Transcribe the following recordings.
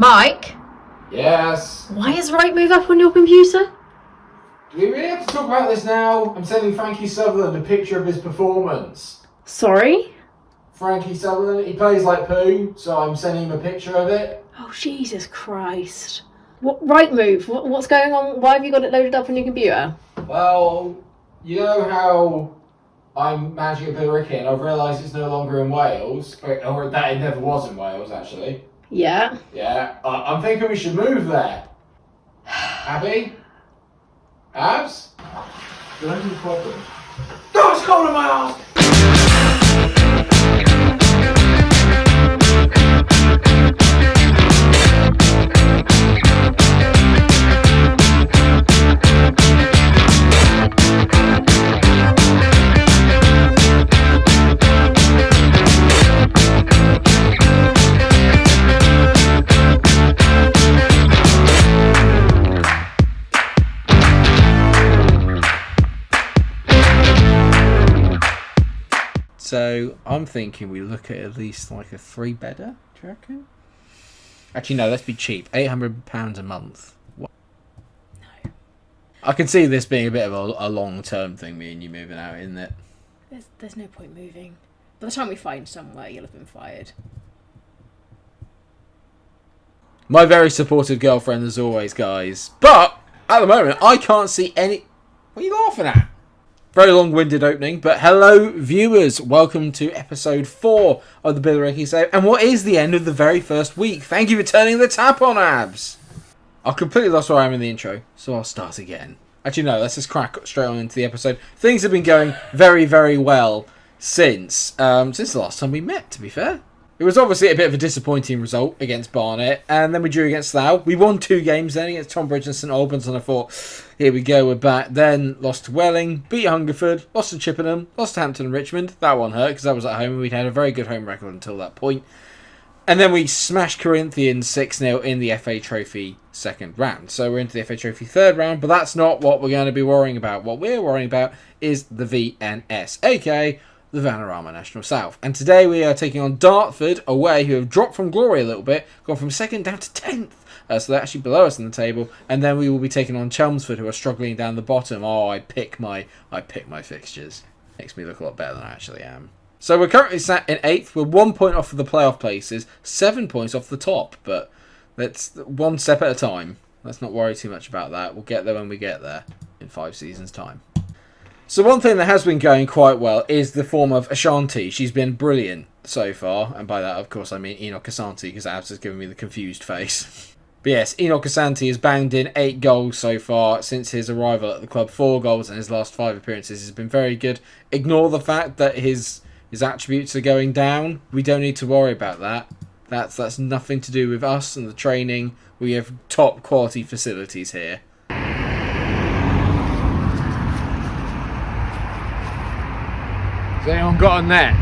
Mike? Yes? Why is right move up on your computer? Do we really have to talk about this now? I'm sending Frankie Sutherland a picture of his performance. Sorry? Frankie Sutherland, he plays like poo, so I'm sending him a picture of it. Oh, Jesus Christ. What right move? What's going on? Why have you got it loaded up on your computer? Well, you know how I'm managing a Billericay and I've realised it's no longer in Wales, or that it never was in Wales, actually. Yeah. Yeah, I'm thinking we should move there. Abby? Abs? Don't have any problems. Oh, it's cold in my arse! So I'm thinking we look at least like a 3-bedder, do you reckon? Actually, no, let's be cheap. £800 a month. What? No. I can see this being a bit of a long-term thing, me and you moving out, isn't it? There's no point moving. By the time we find somewhere, you'll have been fired. My very supportive girlfriend as always, guys. But, at the moment, I can't see any... What are you laughing at? Very long-winded opening, but hello viewers, welcome to episode 4 of the Billericay Save, and what is the end of the very first week. Thank you for turning the tap on, Abs. I completely lost where I am in the intro, so I'll start again. Actually no, let's just crack straight on into the episode. Things have been going very, very well since the last time we met, to be fair. It was obviously a bit of a disappointing result against Barnet, and then we drew against Slough. We won 2 games then against Tonbridge and St Albans, and I thought, here we go, we're back. Then lost to Welling, beat Hungerford, lost to Chippenham, lost to Hampton and Richmond. That one hurt because I was at home and we'd had a very good home record until that point. And then we smashed Corinthians 6-0 in the FA Trophy second round. So we're into the FA Trophy third round, but that's not what we're going to be worrying about. What we're worrying about is the VNS, aka the Vanarama National South. And today we are taking on Dartford away, who have dropped from glory a little bit, gone from 2nd down to 10th. So they're actually below us in the table. And then we will be taking on Chelmsford, who are struggling down the bottom. Oh, I pick my fixtures. Makes me look a lot better than I actually am. So we're currently sat in 8th. We're 1 point off of the playoff places, 7 points off the top. But that's one step at a time. Let's not worry too much about that. We'll get there when we get there in 5 seasons' time. So one thing that has been going quite well is the form of Ashanti. She's been brilliant so far. And by that, of course, I mean Enoch Asante, because Abs has given me the confused face. But yes, Enoch Asante has banged in 8 goals so far since his arrival at the club. 4 goals in his last 5 appearances. He's been very good. Ignore the fact that his attributes are going down. We don't need to worry about that. That's nothing to do with us and the training. We have top quality facilities here. Has anyone got a net?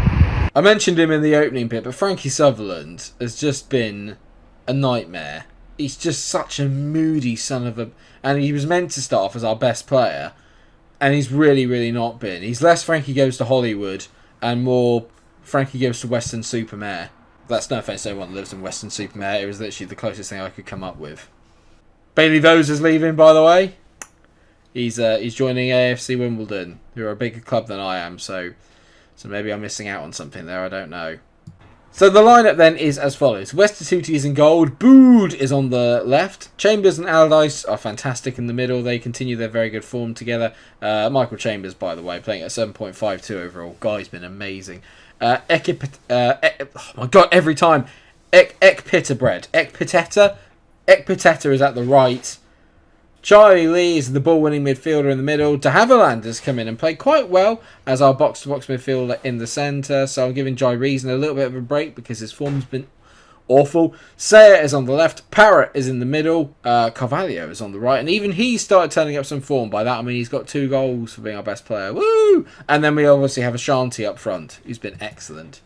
I mentioned him in the opening bit, but Frankie Sutherland has just been a nightmare. He's just such a moody son of a... And he was meant to start off as our best player, and he's really, really not been. He's less Frankie Goes to Hollywood and more Frankie Goes to Western-super-Mare. That's no offence to anyone that lives in Western-super-Mare. It was literally the closest thing I could come up with. Bailey Vose is leaving, by the way. He's joining AFC Wimbledon, who are a bigger club than I am, so maybe I'm missing out on something there, I don't know. So the lineup then is as follows. Westertuti is in gold. Bood is on the left. Chambers and Allardyce are fantastic in the middle. They continue their very good form together. Michael Chambers, by the way, playing at 7.52 overall. Guy's been amazing. Oh my god, every time. Ekpitterbread. Ekpiteta is at the right. Charlie Lee is the ball-winning midfielder in the middle. De Havilland has come in and played quite well as our box-to-box midfielder in the centre. So I'm giving Jai Reason a little bit of a break because his form's been awful. Sayer is on the left. Parrott is in the middle. Carvalho is on the right. And even he started turning up some form. By that I mean he's got 2 goals for being our best player. Woo! And then we obviously have Ashanti up front, who's been excellent.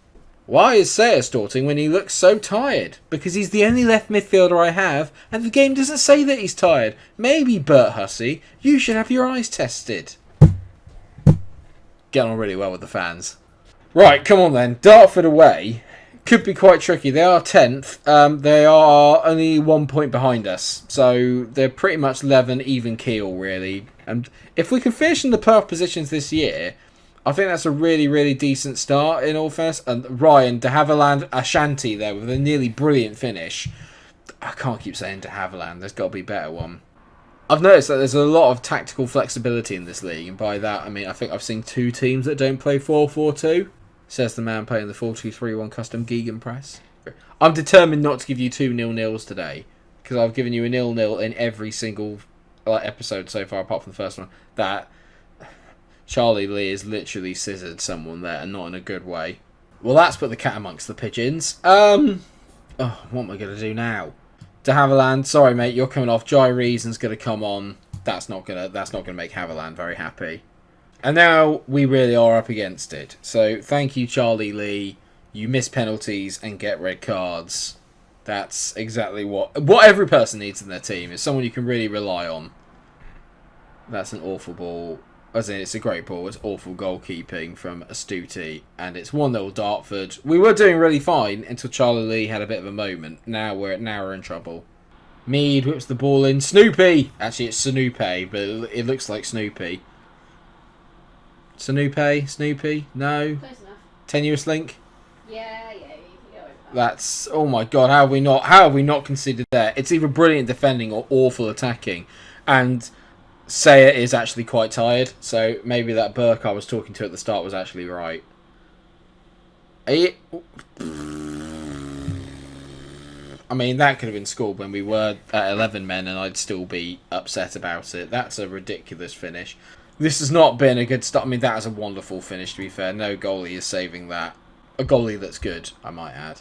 Why is Sayer starting when he looks so tired? Because he's the only left midfielder I have, and the game doesn't say that he's tired. Maybe, Bert Hussey, you should have your eyes tested. Get on really well with the fans. Right, come on then. Dartford away. could be quite tricky. They are 10th. They are only 1 point behind us. So they're pretty much even keel, really. And if we can finish in the playoff positions this year, I think that's a really, really decent start in all fairness. And Ryan, de Havilland Ashanti there with a nearly brilliant finish. I can't keep saying de Havilland. There's got to be a better one. I've noticed that there's a lot of tactical flexibility in this league. And by that, I mean, I think I've seen 2 teams that don't play 4-4-2. Says the man playing the 4-2-3-1 custom Gegenpress. I'm determined not to give you 2 0-0s today. Because I've given you a 0-0 in every single episode so far, apart from the first one. That Charlie Lee has literally scissored someone there, and not in a good way. Well, that's put the cat amongst the pigeons. What am I going to do now? De Havilland, sorry mate, you're coming off. Jai Reason's going to come on. That's not going to make Havilland very happy. And now we really are up against it. So thank you, Charlie Lee. You miss penalties and get red cards. That's exactly what every person needs in their team, is someone you can really rely on. That's an awful ball. As in, it's a great ball. It's awful goalkeeping from Astuti. And it's 1-0 Dartford. We were doing really fine until Charlie Lee had a bit of a moment. Now we're in trouble. Mead whips the ball in. Snoopy! Actually, it's Snoopy, but it looks like Snoopy. Snoopy? No? Close enough. Tenuous link? Yeah, you can go over that. That's, oh my god, how have we not conceded there? It's either brilliant defending or awful attacking. And Sayer is actually quite tired, so maybe that Burke I was talking to at the start was actually right. I mean, that could have been scored when we were at 11 men and I'd still be upset about it. That's a ridiculous finish. This has not been a good start. I mean, that is a wonderful finish, to be fair. No goalie is saving that. A goalie that's good, I might add.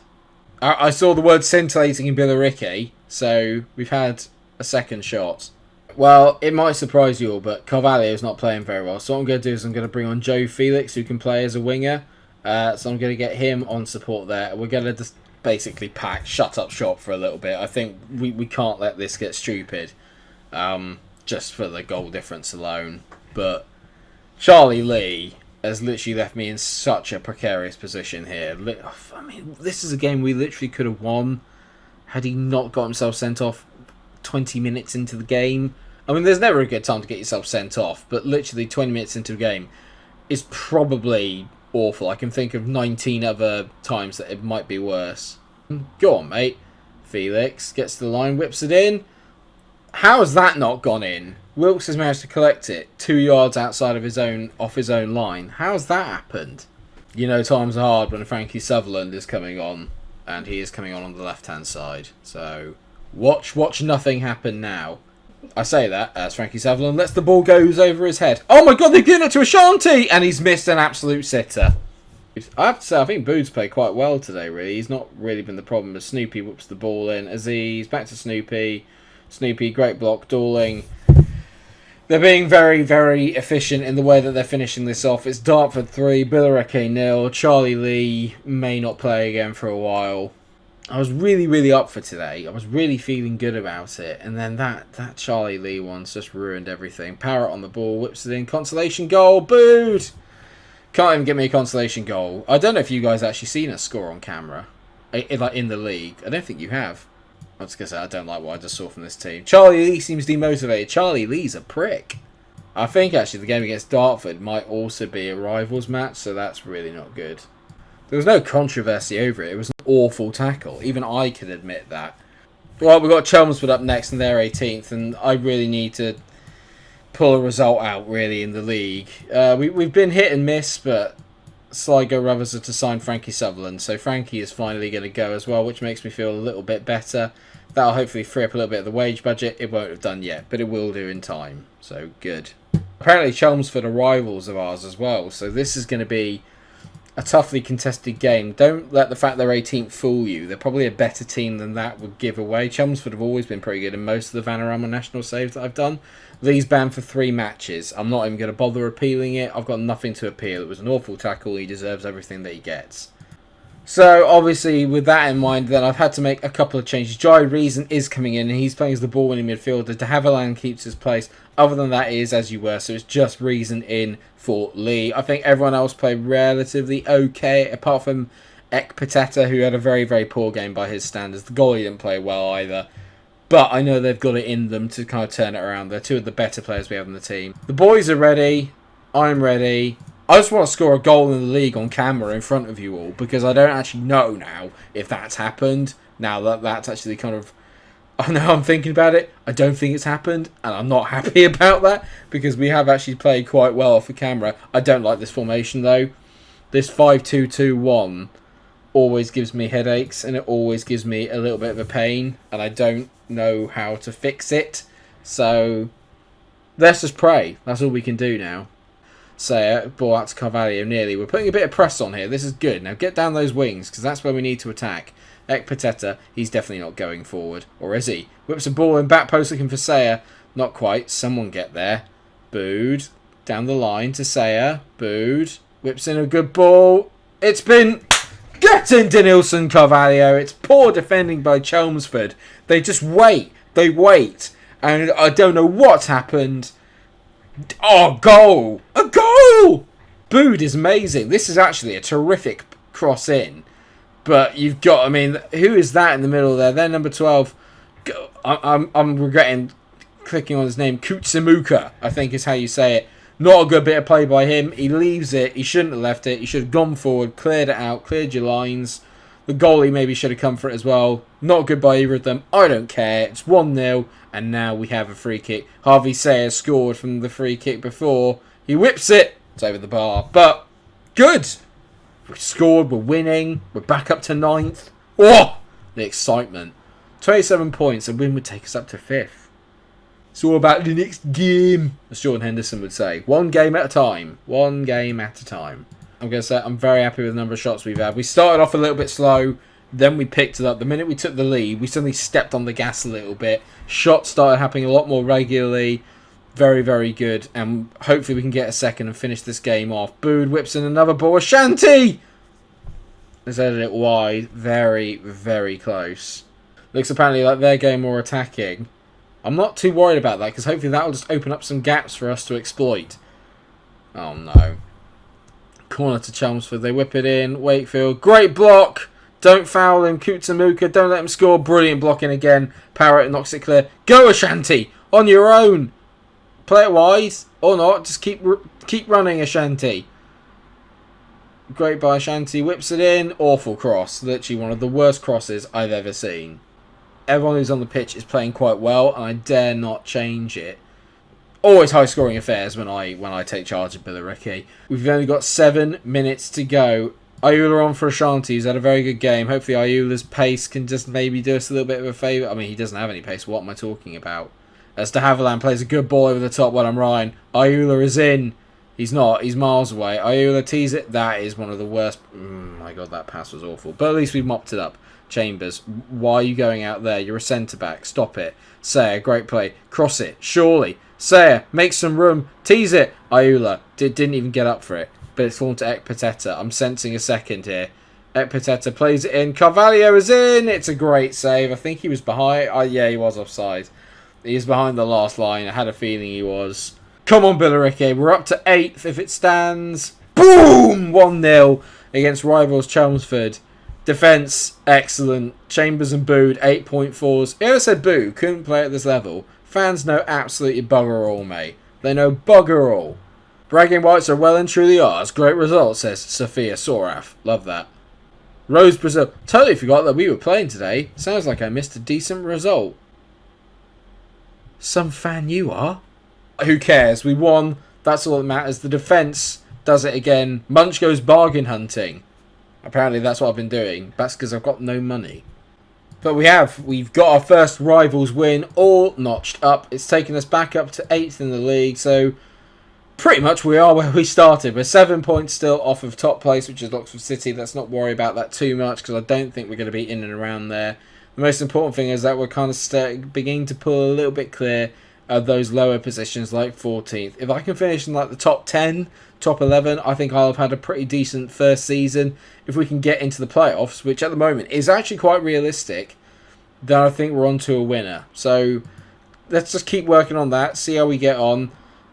I saw the word scintillating in Billericay, so we've had a second shot. Well, it might surprise you all, but Carvalho's not playing very well. So what I'm going to do is I'm going to bring on Joe Felix, who can play as a winger. So I'm going to get him on support there. We're going to just basically shut up shop for a little bit. I think we can't let this get stupid, just for the goal difference alone. But Charlie Lee has literally left me in such a precarious position here. I mean, this is a game we literally could have won had he not got himself sent off 20 minutes into the game. I mean, there's never a good time to get yourself sent off, but literally 20 minutes into the game is probably awful. I can think of 19 other times that it might be worse. Go on, mate. Felix gets to the line, whips it in. How has that not gone in? Wilkes has managed to collect it 2 yards outside of off his own line. How's that happened? You know, times are hard when Frankie Sutherland is coming on, and he is coming on the left-hand side. So watch nothing happen now. I say that as Frankie Sutherland lets the ball goes over his head. Oh my god, they've given it to Ashanti! And he's missed an absolute sitter. I have to say, I think Bood's played quite well today, really. He's not really been the problem, as Snoopy whoops the ball in. Aziz, back to Snoopy. Snoopy, great block, Dawling. They're being very, very efficient in the way that they're finishing this off. It's Dartford 3, Billericay 0. Charlie Lee may not play again for a while. I was really, really up for today. I was really feeling good about it. And then that Charlie Lee one's just ruined everything. Parrott on the ball, whips it in. Consolation goal, Bood! Can't even get me a consolation goal. I don't know if you guys actually seen us score on camera. Like in the league. I don't think you have. I was going to say, I don't like what I just saw from this team. Charlie Lee seems demotivated. Charlie Lee's a prick. I think, actually, the game against Dartford might also be a rivals match, so that's really not good. There was no controversy over it. It was an awful tackle. Even I can admit that. Well, we've got Chelmsford up next, and they're 18th, and I really need to pull a result out, really, in the league. We've been hit and miss, but Sligo Rovers are to sign Frankie Sutherland, so Frankie is finally going to go as well, which makes me feel a little bit better. That'll hopefully free up a little bit of the wage budget. It won't have done yet, but it will do in time, so good. Apparently Chelmsford are rivals of ours as well, so this is going to be a toughly contested game. Don't let the fact they're 18th fool you. They're probably a better team than that would give away. Chelmsford have always been pretty good in most of the Vanarama national saves that I've done. Lee's banned for 3 matches. I'm not even going to bother appealing it. I've got nothing to appeal. It was an awful tackle. He deserves everything that he gets. So, obviously, with that in mind, then I've had to make a couple of changes. Jai Reason is coming in, and he's playing as the ball-winning midfielder. De Havilland keeps his place. Other than that, it is as you were, so it's just Reason in for Lee. I think everyone else played relatively okay, apart from Ekpiteta, who had a very, very poor game by his standards. The goalie didn't play well either. But I know they've got it in them to kind of turn it around. They're two of the better players we have on the team. The boys are ready. I'm ready. I just want to score a goal in the league on camera in front of you all, because I don't actually know now if that's happened. Now that that's actually kind of... I know I'm thinking about it. I don't think it's happened, and I'm not happy about that, because we have actually played quite well off the camera. I don't like this formation, though. This 5-2-2-1 always gives me headaches, and it always gives me a little bit of a pain, and I don't know how to fix it. So, let's just pray. That's all we can do now. So, ball out to Carvalho nearly. We're putting a bit of press on here. This is good. Now get down those wings, because that's where we need to attack. Ekpiteta, he's definitely not going forward. Or is he? Whips a ball in back post looking for Sayer. Not quite. Someone get there. Booed. Down the line to Sayer. Booed. Whips in a good ball. It's been... Get into Nilsson Carvalho. It's poor defending by Chelmsford. They just wait. They wait. And I don't know what's happened. Oh, goal! A goal! Booed is amazing. This is actually a terrific cross in. But you've got, I mean, who is that in the middle there? They're number 12. I'm regretting clicking on his name. Kutsimuka, I think is how you say it. Not a good bit of play by him. He leaves it. He shouldn't have left it. He should have gone forward, cleared it out, cleared your lines. The goalie maybe should have come for it as well. Not good by either of them. I don't care. It's 1-0, and now we have a free kick. Harvey Sayer scored from the free kick before. He whips it. It's over the bar. But good. We scored. We're winning. We're back up to 9th. Oh, the excitement. 27 points. A win would take us up to 5th. It's all about the next game, as Jordan Henderson would say. One game at a time. One game at a time. I'm going to say I'm very happy with the number of shots we've had. We started off a little bit slow, then we picked it up. The minute we took the lead, we suddenly stepped on the gas a little bit. Shots started happening a lot more regularly. Very, very good. And hopefully we can get a second and finish this game off. Bood whips in another ball. Ashanti! Let's edit it wide. Very, very close. Looks apparently like they're getting more attacking. I'm not too worried about that, because hopefully that will just open up some gaps for us to exploit. Oh no. Corner to Chelmsford. They whip it in. Wakefield. Great block. Don't foul him. Kutsimuka. Don't let him score. Brilliant blocking again. Parrott knocks it clear. Go Ashanti. On your own. Play it wide. Or not. Just keep running, Ashanti. Great by Ashanti. Whips it in. Awful cross. Literally one of the worst crosses I've ever seen. Everyone who's on the pitch is playing quite well, and I dare not change it. Always high-scoring affairs when I take charge of Billericay. We've only got 7 minutes to go. Ayula on for Ashanti, who's had a very good game. Hopefully Ayula's pace can just maybe do us a little bit of a favour. I mean, he doesn't have any pace. What am I talking about? As de Havilland plays a good ball over the top while I'm Ryan. Ayula is in. He's not. He's miles away. Ayula tees it. That is one of the worst. My God, that pass was awful. But at least we mopped it up. Chambers, why are you going out there? You're a centre-back. Stop it. Sayer, great play. Cross it. Surely. Sayer, make some room. Tease it. Ayula didn't even get up for it. But it's fallen to Ekpiteta. I'm sensing a second here. Ekpiteta plays it in. Carvalho is in. It's a great save. I think he was behind. Yeah, he was offside. He is behind the last line. I had a feeling he was. Come on, Billericay. We're up to 8th if it stands. Boom! 1-0 against rivals Chelmsford. Defence, excellent. Chambers and Bood, 8.4s. Whoever said Boo couldn't play at this level? Fans know absolutely bugger all, mate. They know bugger all. Bragging rights are well and truly ours. Great result, says Sophia Soraf. Love that. Rose Brazil. Totally forgot that we were playing today. Sounds like I missed a decent result. Some fan you are. Who cares? We won. That's all that matters. The defence does it again. Munch goes bargain hunting. Apparently that's what I've been doing. That's because I've got no money. But we've got our first rivals win, all notched up. It's taken us back up to 8th in the league, so pretty much we are where we started. We're 7 points still off of top place, which is Oxford City. Let's not worry about that too much, because I don't think we're going to be in and around there. The most important thing is that we're kind of beginning to pull a little bit clear of those lower positions like 14th. If I can finish in like the top 10, top 11, I think I'll have had a pretty decent first season. If we can get into the playoffs, which at the moment is actually quite realistic, then I think we're on to a winner. So let's just keep working on that, see how we get on.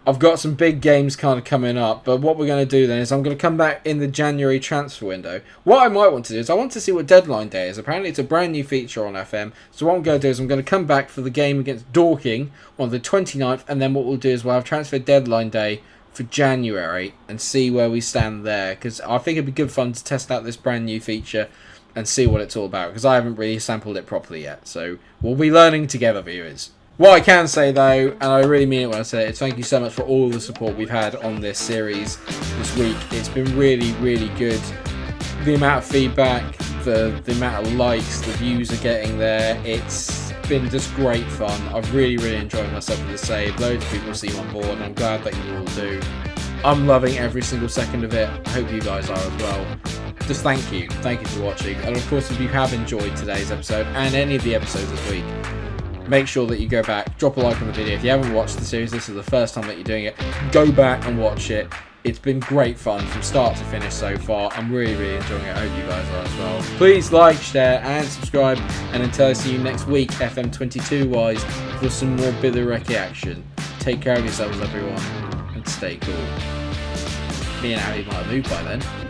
I've got some big games kind of coming up, but what we're going to do then is I'm going to come back in the January transfer window. What I might want to do is I want to see what deadline day is. Apparently it's a brand new feature on FM, so what I'm going to do is I'm going to come back for the game against Dorking on the 29th, and then what we'll do is we'll have transfer deadline day for January and see where we stand there, because I think it'd be good fun to test out this brand new feature and see what it's all about, because I haven't really sampled it properly yet, so we'll be learning together, viewers. What I can say though, and I really mean it when I say it, is thank you so much for all the support we've had on this series this week. It's been really, really good. The amount of feedback, the amount of likes, the views are getting there. It's been just great fun. I've really, really enjoyed myself with the save. Loads of people seem on board, and I'm glad that you all do. I'm loving every single second of it. I hope you guys are as well. Just thank you. Thank you for watching. And of course, if you have enjoyed today's episode and any of the episodes this week, make sure that you go back, drop a like on the video. If you haven't watched the series, this is the first time that you're doing it, go back and watch it. It's been great fun from start to finish so far. I'm really, really enjoying it. I hope you guys are as well. Please like, share and subscribe. And until I see you next week, FM22 wise, for some more Billericay action. Take care of yourselves, everyone, and stay cool. Me and Abby might have moved by then.